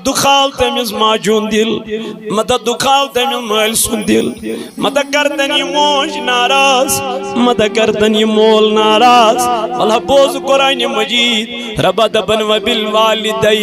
دکھاو تمس ماجون دل مت دکھاو تمس مال سن دل مت کردن یہ موج ناراض مت کردن یہ مول ناراض اللہ بوز قرآن مجید رب دبن و بالوالدین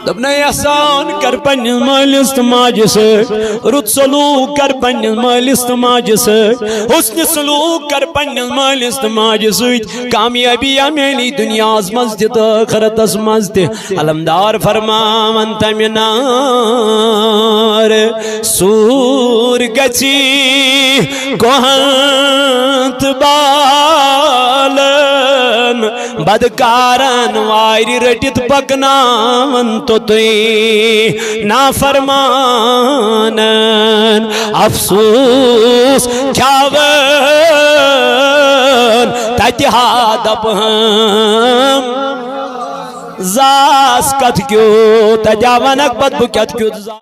دبنا احسان کر پنس مالس تو ماجہ ست رت سلوک کر پنس مالس تو ماجہ ست حسن سلوک کر پنس مالس تو ماجہ ست کامیابی میلی دنیاز مز تہ تو آخرتس مز تہ علمدار فرمان تمہ نار سور گچی کوہنت بالن بدکارن واری رٹت پکناون تو تُوی نافرمانن افسوس کھاون تتہا دپہم زاس کت کیو تجا ونک پت بہ کت کیو زاس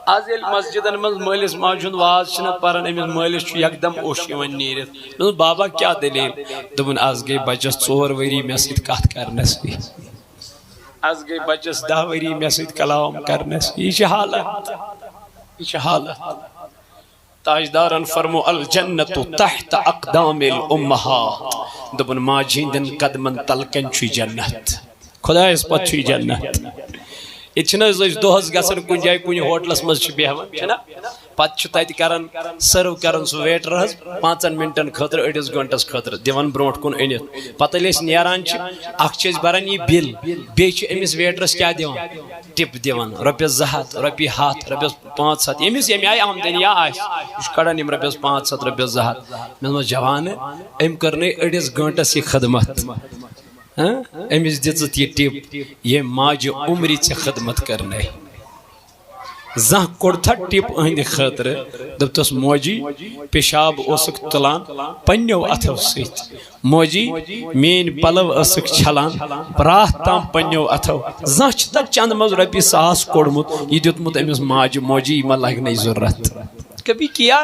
آز یل مسجدن مز مالس ماجن واز چھنا پران امس مالس چھ یکدم اوش یوان نیرت بابا کیا دلیل دپن آز گئی بچس 4 وری مے سۭتۍ کتھ کرنس آز گئی بچس 10 وری مے سۭتۍ کلام کرنس یہ چھ حالت یہ چھ حالت تاجدارن فرمو الجنت تحت اقدام الامہات دپن ماجہ ہندن قدمن تلکن چھ جنت خدایس پت چھ جنت یہ چھنا دہس گھن کن جائے کن ہوٹلس مز بہوان پتہ تت کران سرو کران سہ ویٹر 5 منٹن خاطر 1 گھنٹس خاطر دان بروٹ کن انت پتہ نیران اخ بران یہ بل بیس امس ویٹرس کیا دان ٹپ دان رۄپیس 200 رۄپیہِ 100 رۄپیس 500 امس یم آئی آمدنی آہ کڑان رۄپیس 500 رۄپیس 200 مے جوان ام کر 1 گھنٹس یہ خدمت امس دت یہ ٹپ یہ ماجہ عمری ے خدمت کرنے زہ کوڑتھا ٹپ اہند خاطر دپتس موجی پیشاب اوسک تلان پنیو اتھو ست موجی مین پلو اسک چھلان رات تام پنیو اتھو زہ تک چند مز رۄپیہِ 100 کوڑمت یہ دیتمت امس ماجہ موجی ما لگ نہیں ضرورت کبھی کیا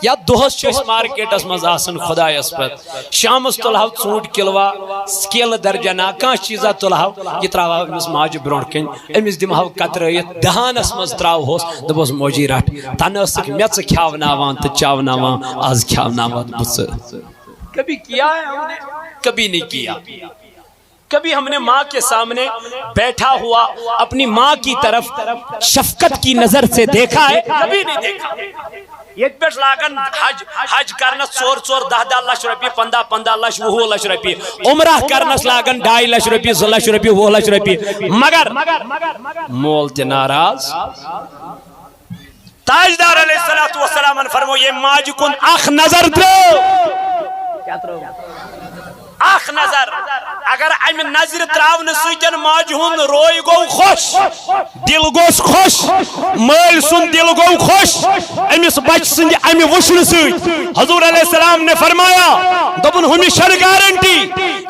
یا دہس چھ مارکیٹس مز آسن خدایس پت شامس تلہو ژوٗنٛٹھ کلوا سکیل درجنا کان چیزا تلہو یہ تراو امس ماجہ برونٹ کن امس دمہو کترائیت دہانس مز تراوہوس دپوس موجی رٹ تن ٲسٕکھ مےٚ ژٕ کھیاوناوان تہٕ چاوناوان آز کھیاوناوان بہٕ ژٕ کبھی کیا ہے ہم نے کبھی نہیں کیا کبھی ہم نے ماں کے سامنے بیٹھا ہوا اپنی ماں کی طرف شفقت کی نظر سے دیکھا ہے کبھی نہیں دیکھا یہ پیٹ لاگن حج کرنس 4-4 10 لچھ روپیہ 15 لچھ 20 لچھ روپیہ عمرہ کرنس لاگن 2.5 لچھ روپیہ 2 لچھ روپیہ 20 لچھ روپیہ مگر مول تے ناراض تاجدار علیہ السلام نے فرمو یہ ماجہ کن اخ نظر دو کیا ترو اخ نظر اگر امہ نظر تراؤن سن ماجہ ہند روئی گو خوش دل گوس خوش مال سن دل گو خوش امس بچ سند امہ وشن ست حضور علیہ السلام نے فرمایا دپن ہمس چھ گارنٹی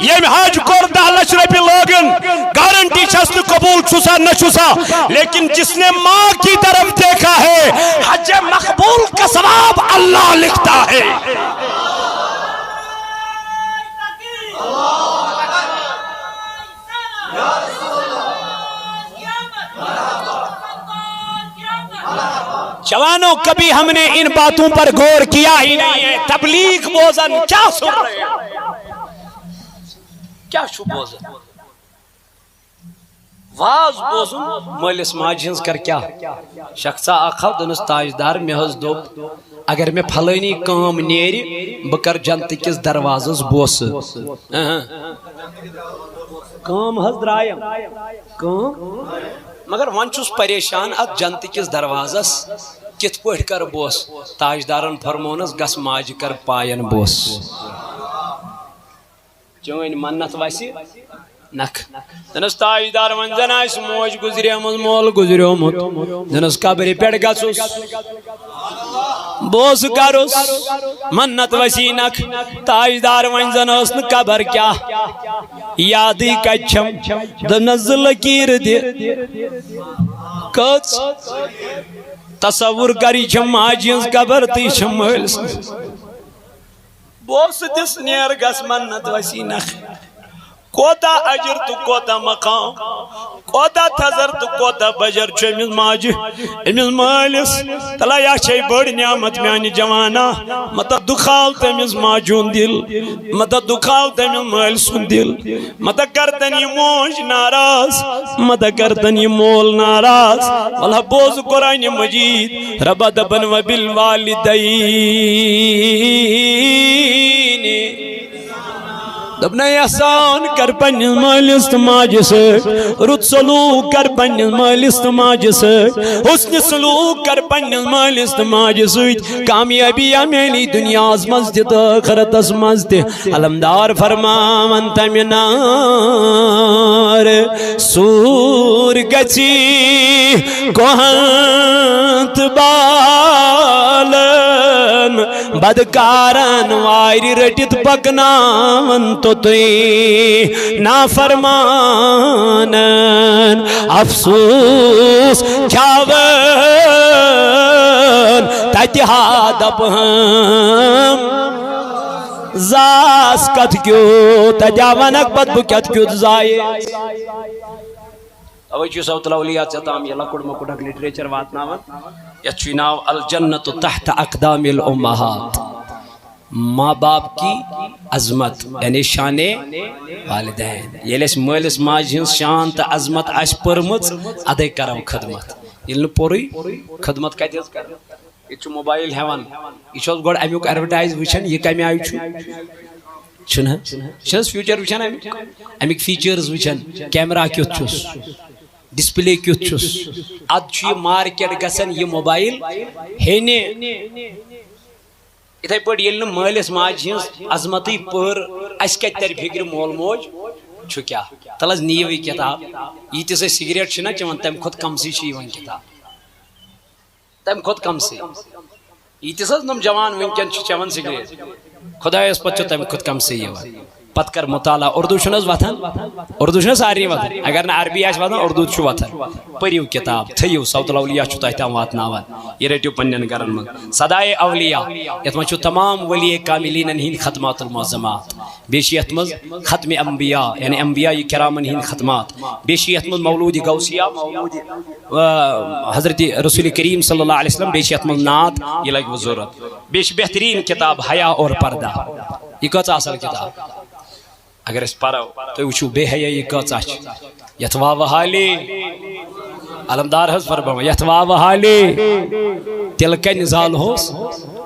یم حج کور 10 لچھ روپیہ لاگن گارنٹی چھس قبول چھسا نہ چھسا لیکن جس نے ماں کی طرف دیکھا ہے حج مقبول کا ثواب اللہ لکھتا ہے جوانوں کبھی ہم نے ان باتوں پر غور کیا ہی نہیں ہے تبلیغ بوزن کیا سن رہے ہیں کیا شو بوزن واز بوزن مالس ماجہ ہنز کر کیا شخصا اخو دنس تاجدار مے حض دوپ اگر میں پھلانی کام نیری بکر جنت کس دروازس بوس کام حض درائم کام مگر ون چھس پریشان ات جنت کس دروازس کت پٹ کر بوس تاجدارن فرمونس گس ماجہ کر پاین بوس چون منت وسی نک دنس تاجدار ون زن آس موج گزریمت مول گزریومت دنس قبر پہ گھس بوس کرس منت وسی نک تاجدار ون زن اس قبر کیا یادی کچھم دنس لکیر دی کچ تصور کری چھم ماجہ ہنز قبر تی چھم مالس بوس دس نیر گس منت وسی نک کوتا اجر تو کوتا مقام کوتا تھزر تو کوتا بجر چھو امس ماجہ امس مالس تلا یا چھے بڑ نعمت میانی جوانا متا دکھاو تمس ماجون دل متا دکھاو تمس مال سن دل متا کردن یہ موج ناراض متا کردن یہ مول ناراض واللہ بوز قرآن مجید رب دبن و بالوالدین دبنا احسان کر پنیس مالس تو ماجہ سے رت سلوک کر پنیس مالس تو ماجہ سے حسن سلوک کر پنیس مالس تو ماجہ سے کامیابی میلی دنیا از مزد آخرت از مزد علمدار فرمان تمنار سور گچی کوہنت بالن بدکارن وائری رٹت پکنان تو توی نافرمانن افسوس کھاون تتحاد اپہم زاس کت کیوں تجاونک بدبو کت کیوں زائے اوچی صوت الاولیات چتام یہ لکڑ مکڑک لٹریچر واتناون یچوی ناو الجنت تحت اقدام الامہات ماں باپ کی عظمت یعنی شان والدین یہ لیس مالس ماجہ ہنز شان تا عظمت آس پرمت ادے کرو خدمت یہ پوری خدمت کتیز کر یہ موبائل ہیوان یہ گوڑ امیوک ایڈورٹائز وچھن یہ کمی آئی چھنا فیوچر وچھن امیک فیچرز وچھن کیمرہ کیوت چھس ڈسپلے کیوت چھس اد چھ یہ مارکیٹ گسن یہ موبائل ہینے اتھائی پڑھ یہ مالس ماجہ ہنز عظمتی پر اس کے تر فکر مول موج چھو کیا تلز نیوی کتاب یہ تیسے سگریٹ چھنا چون تم خود کم سی چیون کتاب تم خود کم سی یہ تیسے نم جوان ونکن چون سگریٹ خدا اس پچھو تم خود کم سی یہ پت کر مطالعہ اردو شنز وطن اردو شنز ساری وطن اگر نہ عربی آش وطن اردو چھو وطن پریو کتاب تھیو صوت الاولیاء چھو تاہتا واتناوان یہ ریٹیو پنین گرن من صدای اولیاء یتما چھو تمام ولی کاملین ہین ختمات المعظمات بیشی یتمز ختم انبیاء یعنی انبیاء کرامن ہین ختمات بیشی یتمز مولود غوثیہ مولود حضرت رسول کریم صلی اللہ علیہ وسلم بیشی یتمز نات یہ لگ وزورت بیشی بہترین کتاب حیا اور پردہ یہ کچھ اصل کتاب اگر اس پارا تو وچو بے حیا یہ کچھ یتوا وحالی علمدار حض فرما یتوا وحالی تلکن زال ہوس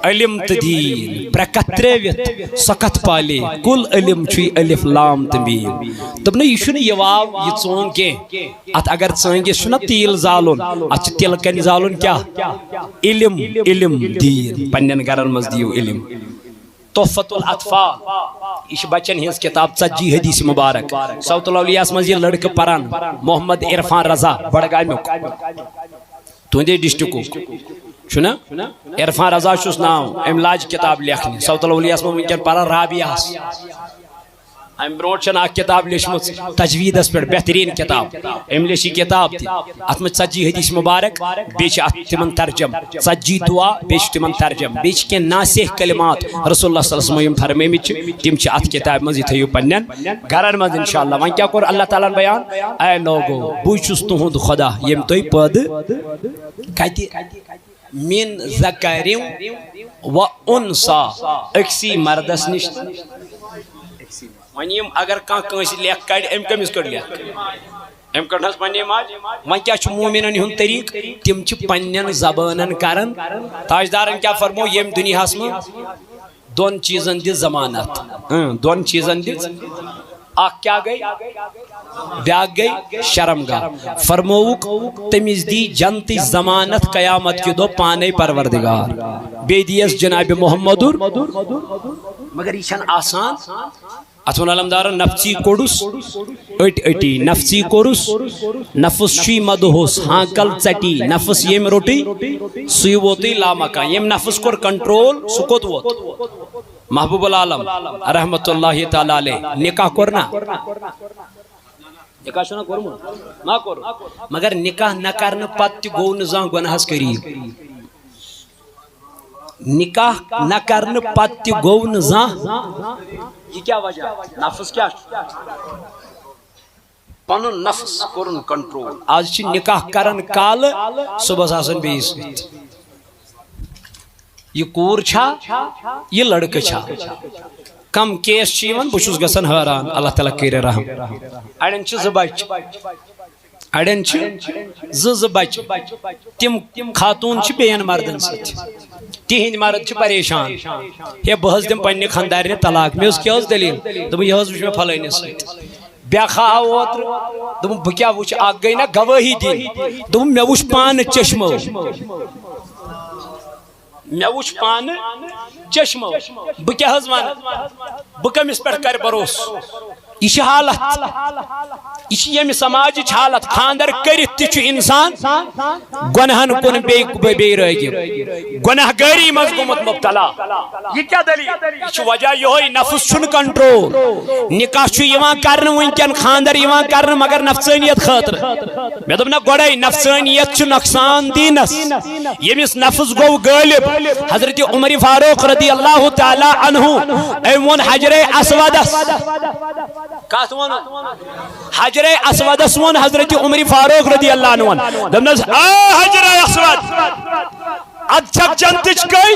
علم تدین پرکتریویت سکت پالی کل علم چوی الف لام تمین تب نا یہ شنو یہ واو یہ چون کے ات اگر چونگے شنو تیل زالون اچھ تلکن زالون کیا علم علم دین پنین گرن مزدیو علم تحفت الاطفال یہ بچن ہنس کتاب ژتجی حدیث مبارک صوت الاولیاء مز یہ لڑکہ پران محمد عرفان رضا بڑگامیک تہندے ڈسٹرکو چھنا عرفان رضا چھس ناو ام لاج کتاب لیکھنی صوت الاولیاء مز ونکن پران رابعہ ام برونٹ چھن اک کتاب لیچمت تجویدس پر بہترین کتاب ام لیچی کتاب تھی ات میں ژتجی حدیث مبارک بیچ تمن ترجم ژتجی دعا بیچ تمن ترجم بیچ کے ناسخ کلمات رسول اللہ صلی اللہ علیہ وسلم فرمیمت تم چھ ات کتاب مز تھیو پنن گرن مز انشاءاللہ وان کیا کور اللہ تعالی بیان اے لوگو بو چھس تہند خدا یم توی پد کتی من ذکر و انثى اکسی مردس نش ونیم اگر کان کنسی لیک کڑ ام کمس کڑ لیک ام کڑھس پنی ماج ون کیا چھ مومنن ہن طریق تم چھ پنن زبانن کرن تاجدارن کیا فرمو یم دنیا ہس من دون چیزن دی ضمانت دون چیزن دی اک کیا گئی بیاک گئی شرمگاہ فرموک تمیز دی جنتی ضمانت قیامت کی دو پانے پروردگار بے دیس جناب محمد مگر یہ چھن آسان اتون علمدار نفسی کوڑس اٹ اٹی نفسی کورس نفس شی مدہوس ہانکل چٹی نفس یم روٹی سوی ووتی لامکا یم نفس کور کنٹرول سکوت ووت محبوب العالم رحمت اللہ تعالی علیہ نکاح کرنا نکاح شنا کرمو نا کر مگر نکاح نہ کرنا پت گو نزان گناہس قریب نکاح نہ کرنے پتہ گو نہ زاں یہ کیا وجہ نفس کیا پنن نفس کرن کنٹرول آج چھ نکاح کرن کال صبح آسان بیس یہ کور چھا یہ لڑکہ چھا کم کیس چیون بچوس گسن حیران اللہ تعالیٰ کرے رحم اڑن چھ زٕ بچ اڑن چھ زٕ بچ تم خاتون چھ بین مردن ست تہند مرد چھ پریشان ہے بہس دم پنہ خاندارنہ طلاق مے کیا دلیل دب یہ وچ مے فلٲنِس سۭتۍ بیاکھ آو اوتر دب بہ کیا وچھ اکھ گئی نا گواہی دن دب مے وچھ پان چشمو مے وچھ پان چشمو بہ کیا حظ ون بہ کمس پہ کر بروس یہ حالت یہ یم سماج حالت خاندر کرت تہ انسان گنہن کن بے رٲغب گناہ گاری مز گومت مبتلا یہ کیا دلیل یہ وجہ یہ نفس چھن کنٹرول نکاح چھ یوان کرن ونکن خاندر یوان کرن مگر نفسانیت خاطر مے دپ نا گوڑے نفسانیت چھ نقصان دینس یمس نفس گو غالب حضرت عمر فاروق رضی اللہ تعالی عنہ ایمون حجر اسودس کات ون حجر اسودس ون حضرت عمر فاروق رضی اللہ عنہ دمنس حجر اسود ادھک جنتچ گئی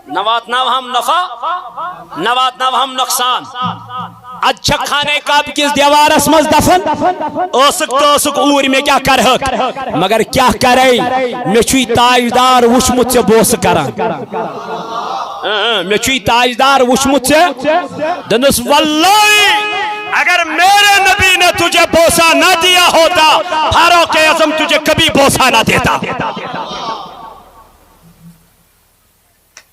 نوات نو ہم نفع نوات نو ہم نقصان ادھک خانے کعبہ کس دیوارس مز دفن اوسک توسک اور میں کیا کرہک مگر کیا کرے میں چھوئی تاجدار وچمت سے بوس کران میں چھوئی تاجدار وچمت سے دنس واللہ اگر میرے نبی نے تجھے بوسا نہ دیا ہوتا فاروق اعظم تجھے کبھی بوسا نہ دیتا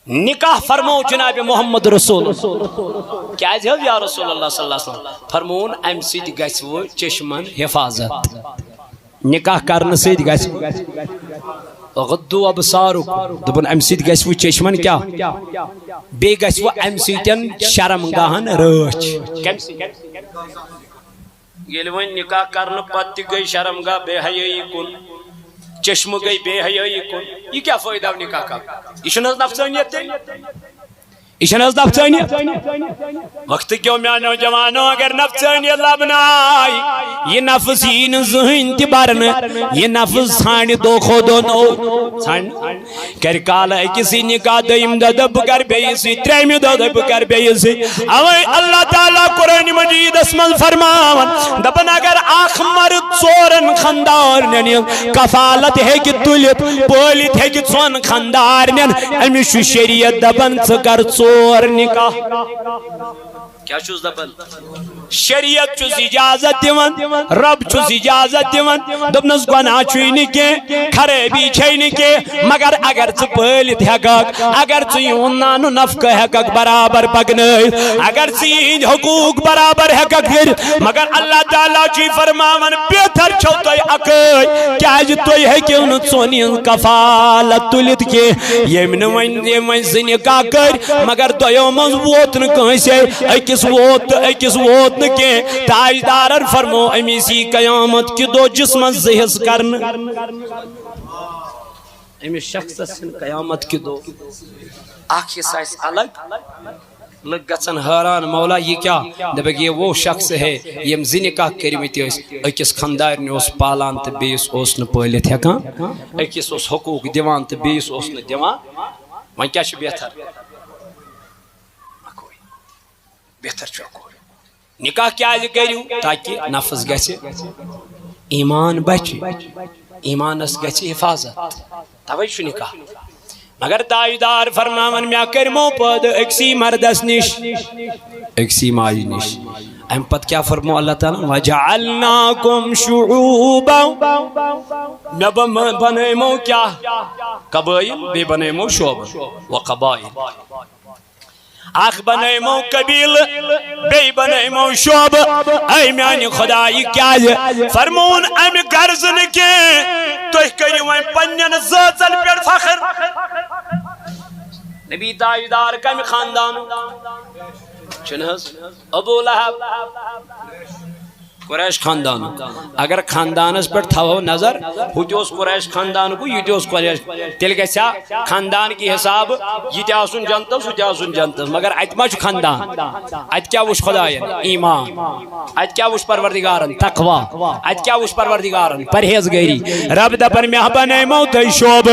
نکاح فرمو جناب محمد رسول کیا یا رسول اللہ صلی اللہ علیہ وسلم فرمون ام سید گسو چشمن حفاظت نکاح کرنے سید گس غدو ابصارکم دبن ام سید گسو چشمن کیا بے گسو ام سیدن شرمگاہن رچ یل ون نکاح کرنے پتہ گئی شرمگاہ بے حیائی کن چشم گئی بے حیائی کن یہ کیا فائدہ نکاح کا یہ چھنہ نفسانیت یہ چھنہ نفسانیت وقت کیوں میں نوجوانوں اگر نفسانیت لبنائی یہ نفس ہی نزہن تی برن یہ نفس ثانی دو خودونو کر کالا کسی نکاح دیم دب کر بیسی تریمی دب کر بیسی اوہ اللہ تعالیٰ قرآن مجید اسمال فرماون دبن اگر آخ مرد چورن خندار نین کفالت ہے کہ تلت پولیت ہے کہ چون خندار نین امیش شریعت دبن چکر چور نکاح کیا چوز دبن شریعت چوز اجازت دیون رب چوز اجازت دیون دبنس گناہ چوئی نکے خرابی چھئی نکے مگر اگر چو پولیت حقاق اگر چو یونانو نفق حقاق برابر پکنائی اگر چو این حقوق برابر حقاق گر مگر اللہ تعالیٰ چی فرماون بیتر چھو توی اکائی کیا جی توی ہے کہ انہوں چونی کفالت تلیت کے یمن وین زنکا کر مگر دویو منز ووتن کہنسے ایکس ووت نکے تاجدارن فرمو امیسی قیامت کی دو جسم زہز کرن امیس شخص سن قیامت کی دو آنکھ سائس الگ لگ گسن حیران مولا یہ کیا دبک یہ وہ شخص ہے یم زنکاح کرمیتی اس اکس خاندار نے اس پالان تو بیس اس نے پہلت ہکان اکس اس حقوق دیوان تو بیس اس نے دیوان وہاں کیا چھ بہتر بہتر چوکو نکاح کیا کریو تاکہ نفس گسے ایمان بچ ایمانس گسے حفاظت توے چھ نکاح مگر تاجدار فرماون میا کرمو پد اکسی مردس نش اکسی ماج نش ام پت کیا فرمو اللہ تعالی وجعلناکم شعوبا بنیمو کیا قبائل بے بنیمو شعب و قبائل آخ بنیمو قبیل بے بنیمو شعب اے میانی خدای کیا ہے فرمون ام گرزن کے تو کریو میں پنین زوزل پر فخر نبی تاجدار کم خاندانو چنہز ابو لہب قریش خاندان اگر خاندانس پر تھو نظر ہوتیوس قریش خاندان کو یتیوس قریش تیل گژھیا خاندان کی حساب یہ تہ آسن جنتس ہو تہ آسن جنتس مگر ات ما چھ خاندان ات کیا وچھ خداین ایمان ات کیا وچھ پروردگارن تقوا ات کیا وچھ پروردگارن پرہیزگاری رب دپن مے بنایمو تہ شعب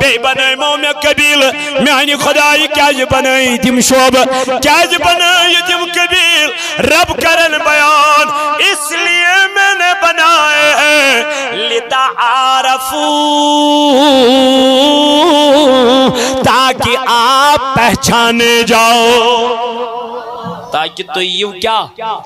بے بنایمو مے قبیل میانی خدائی کیا بنائی تم شعب کیا بنائی تم قبیل رب کرن بیان اس لیے میں نے بنائے ہیں لتعارفو تاکہ آپ پہچانے جاؤ تاکہ تو یہ کیا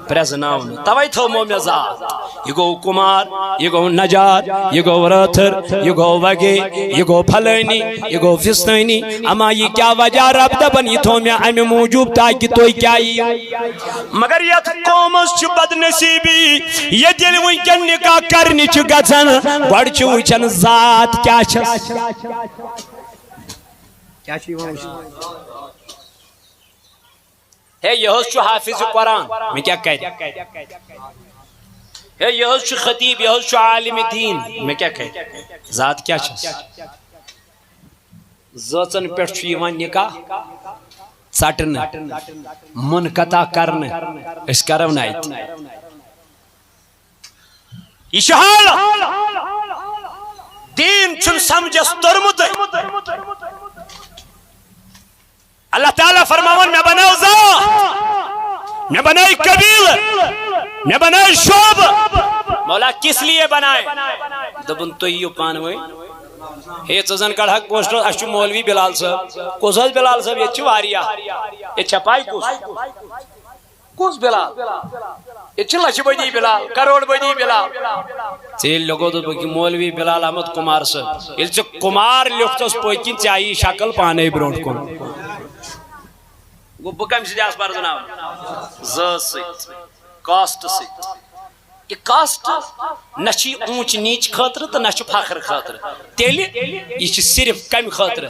پریزناؤن توائی تھو مومیزات یہ گو کمار یہ گو نجات یہ گو راتھر یہ گو وگے یہ گو پھلینی یہ گو فستینی اما یہ کیا وجہ رب دبن یہ تھو میں امی موجود تاکہ تو کیا مگر یہ قومس چھ بد نصیبی یہ دل وینکن نکاح کرنی چھ گژھن گۄڈٕ چھ وٕچھن ذات کیا چھس کیا چھ ہے یہ چھو حافظ قرآن میں کیا کہہ ہے یہ چھو خطیب یہ چھو عالم دین میں کیا کہہ ذات کیا چھس ذاتن پیٹھ چھو یوان نکاح ژٹن منقطع کرن اس کرو نائت یہ شحال دین چھن سمجھس ترمت اللہ تعالیٰ فرماون میں بناؤ ذات میں بنائی قبیل میں بنائی شعب مولا کس لیے بنائے دبن تو یہ پانوئی ہے چزن کڑ حق پوسٹر اشو مولوی بلال صاحب کس حض بلال صاحب یہ چواریا یہ چھپائی کس بلال یہ چھ لچھ بڑی بلال کروڑ بڑی بلال چیل لوگو تو بکی مولوی بلال احمد کمار صاحب یہ چھ کمار لکھتوس پوکین چاہیے شکل پانے برونٹ کن گو بکم سے جاس پر جناب ذات سیت کاسٹ سیت یہ کاسٹ نشی اونچ نیچ خاطر تو نشی فخر خاطر تیلی یہ صرف کم خاطر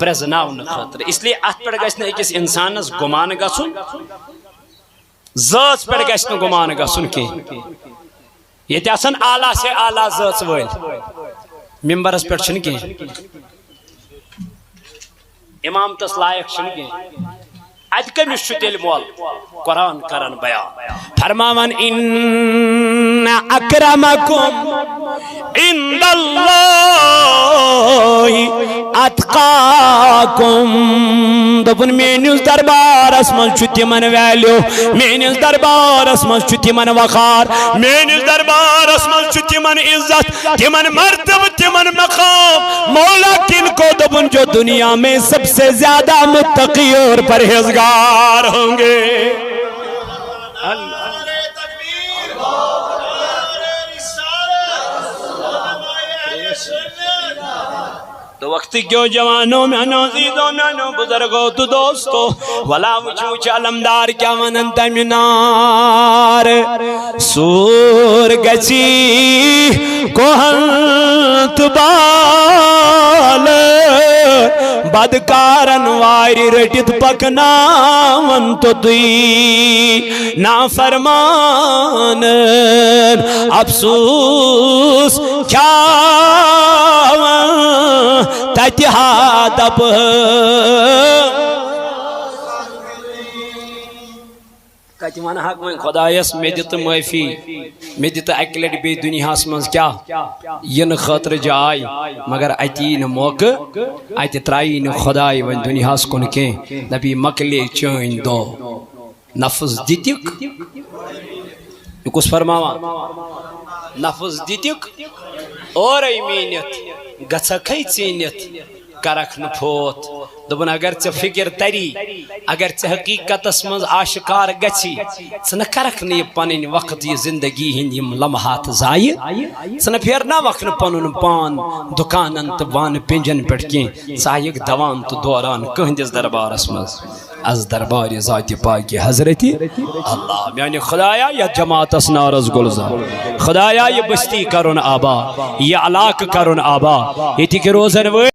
پریزناؤن خاطر اس لیے ات پر گژھن اکس انسانس گمان گژھن ذات پر گژھن گمان گژھن کی یہ آسن اعلیٰ سے اعلیٰ ذات وٲلۍ ممبرس پہ چھ کی امام تس لائق چھ کی ات کمس تیل مول قرآن کرن بیان فرماون ان اکرمکم عند اللہ اتقاکم دپن میانس دربارس من چھ تمن ویلیو میانس دربارس من چھ تمن وقار میانس دربارس من چھ تمن عزت تمن مرتبہ تمن مقام مولا کن کو دپن جو دنیا میں سب سے زیادہ متقی اور پرہیزگار ہوں گے تو وقت کیوں جوانوں میں نوزیدوں نانو بزرگوں تو دوستو ولا وچوچ علمدار کیا ونن تمنار سور گچی کوہنت بال بدکارن واری رٹت پکناون تو دی نافرمان افسوس کیا تتحاد اب کہتی مانا حق میں خدایس میں دیتا معافی میں دیتا اکلٹ بے دنیا اسمانز کیا ین خاطر جائی مگر ایتین موقع ایتی ترائین خدای ون دنیا اس کن کے نبی مکلے چین دو نفس دیتک یہ کس فرماوا نفس دیتک اور ایمینت گچھکھائی چینت کرکھ نپوت دبن اگر ژے فکر تری اگر ژے حقیقت اسمز آشکار گچھی ژٕ نہ کرکھ نہ یہ پنن وقت یہ زندگی ہند یم لمحات ضائع ژٕ نہ پھیرنا وقت پنن پان دکانن تو وان پنجن پٹ کی ژایک دوان تو دوران کہندس دربارس مز از دربار ذات پاک حضرت اللہ یعنی خدایا یا جماعت اسنارز گلزار خدایا یہ بستی کرن آبا یہ علاق کرن آبا یہ تھی کہ روزن